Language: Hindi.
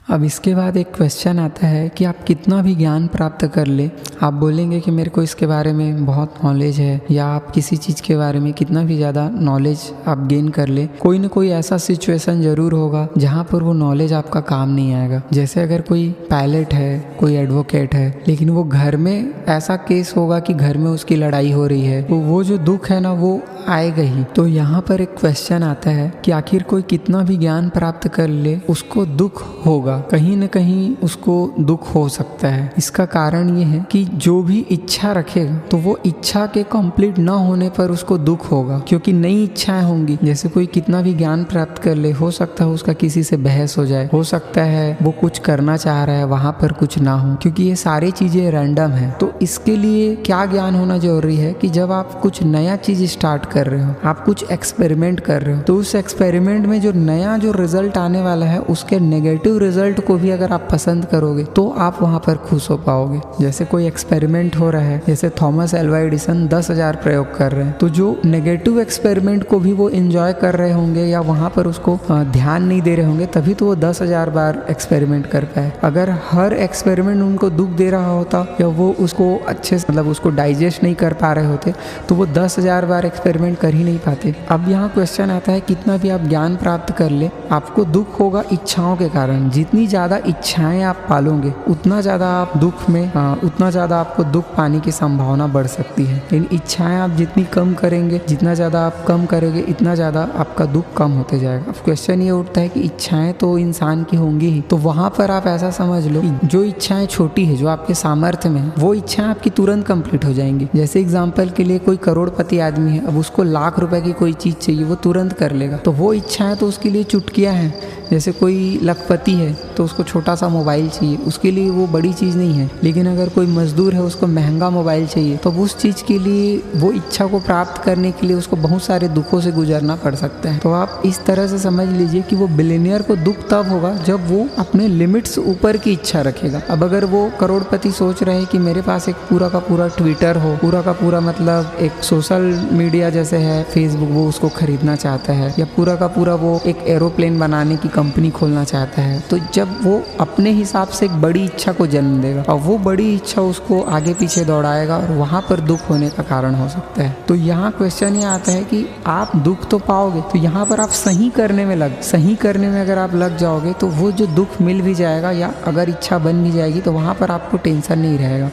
अब इसके बाद एक क्वेश्चन आता है कि आप कितना भी ज्ञान प्राप्त कर ले, आप बोलेंगे कि मेरे को इसके बारे में बहुत नॉलेज है, या आप किसी चीज़ के बारे में कितना भी ज़्यादा नॉलेज आप गेन कर ले, कोई ना कोई ऐसा सिचुएशन ज़रूर होगा जहाँ पर वो नॉलेज आपका काम नहीं आएगा। जैसे अगर कोई पायलट है, कोई एडवोकेट है, लेकिन वो घर में ऐसा केस होगा कि घर में उसकी लड़ाई हो रही है, तो वो जो दुख है ना वो आएगा ही। तो यहाँ पर एक क्वेश्चन आता है कि आखिर कोई कितना भी ज्ञान प्राप्त कर ले उसको दुख होगा, कहीं न कहीं उसको दुख हो सकता है। इसका कारण ये है कि जो भी इच्छा रखेगा तो वो इच्छा के कंप्लीट न होने पर उसको दुख होगा, क्योंकि नई इच्छाएं होंगी। जैसे कोई कितना भी ज्ञान प्राप्त कर ले, हो सकता है उसका किसी से बहस हो जाए, हो सकता है वो कुछ करना चाह रहा है वहां पर कुछ ना हो, क्योंकि ये सारी चीजें रैंडम है। तो इसके लिए क्या ज्ञान होना जरूरी है कि जब आप कुछ नया चीज स्टार्ट कर रहे हो, आप कुछ एक्सपेरिमेंट कर रहे हो, तो उस एक्सपेरिमेंट में जो नया जो रिजल्ट आने वाला है उसके नेगेटिव रिजल्ट को भी अगर आप पसंद करोगे तो आप वहां पर खुश हो पाओगे। जैसे कोई एक्सपेरिमेंट हो रहा है, जैसे थॉमस एल्वा एडिसन 10,000 प्रयोग कर रहे हैं, तो जो नेगेटिव एक्सपेरिमेंट को भी वो एंजॉय कर रहे होंगे या वहां पर उसको ध्यान नहीं दे रहे होंगे, तभी तो वो 10,000 बार एक्सपेरिमेंट कर पाए। अगर हर एक्सपेरिमेंट उनको दुख दे रहा होता या वो उसको अच्छे से उसको डाइजेस्ट नहीं कर पा रहे होते तो वो 10,000 बार एक्सपेरिमेंट कर ही नहीं पाते। अब यहाँ क्वेश्चन आता है कितना भी आप ज्ञान प्राप्त कर ले, आपको दुख होगा इच्छाओं के कारण। जितनी ज़्यादा इच्छाएं आप पालोगे उतना ज़्यादा आप दुख में उतना ज़्यादा आपको दुख पाने की संभावना बढ़ सकती है। लेकिन इच्छाएं आप जितनी कम करेंगे, जितना ज़्यादा आप कम करोगे, इतना ज़्यादा आपका दुख कम होते जाएगा। अब क्वेश्चन ये उठता है कि इच्छाएं तो इंसान की होंगी ही, तो वहाँ पर आप ऐसा समझ लो जो इच्छाएं छोटी है, जो आपके सामर्थ्य में है, वो इच्छाएं आपकी तुरंत कंप्लीट हो जाएंगी। जैसे एग्जाम्पल के लिए कोई करोड़पति आदमी है, अब उसको लाख रुपए की कोई चीज़ चाहिए, वो तुरंत कर लेगा, तो वो इच्छाएं तो उसके लिए चुटकियाँ हैं। जैसे कोई लखपति है तो उसको छोटा सा मोबाइल चाहिए, उसके लिए वो बड़ी चीज़ नहीं है। लेकिन अगर कोई मजदूर है उसको महंगा मोबाइल चाहिए, तो उस चीज़ के लिए, वो इच्छा को प्राप्त करने के लिए उसको बहुत सारे दुखों से गुजरना पड़ सकता है। तो आप इस तरह से समझ लीजिए कि वो बिलियनियर को दुख तब होगा जब वो अपने लिमिट्स ऊपर की इच्छा रखेगा। अब अगर वो करोड़पति सोच रहे हैं कि मेरे पास एक पूरा का पूरा ट्विटर हो, पूरा का पूरा मतलब एक सोशल मीडिया जैसे है फेसबुक, वो उसको खरीदना चाहता है, या पूरा का पूरा वो एक एरोप्लेन बनाने की कंपनी खोलना चाहता है, तो जब वो अपने हिसाब से एक बड़ी इच्छा को जन्म देगा और वो बड़ी इच्छा उसको आगे पीछे दौड़ाएगा और वहां पर दुख होने का कारण हो सकता है। तो यहाँ क्वेश्चन ये आता है कि आप दुख तो पाओगे, तो यहाँ पर आप सही करने में अगर आप लग जाओगे तो वो जो दुख मिल भी जाएगा, या अगर इच्छा बन भी जाएगी तो वहां पर आपको टेंशन नहीं रहेगा।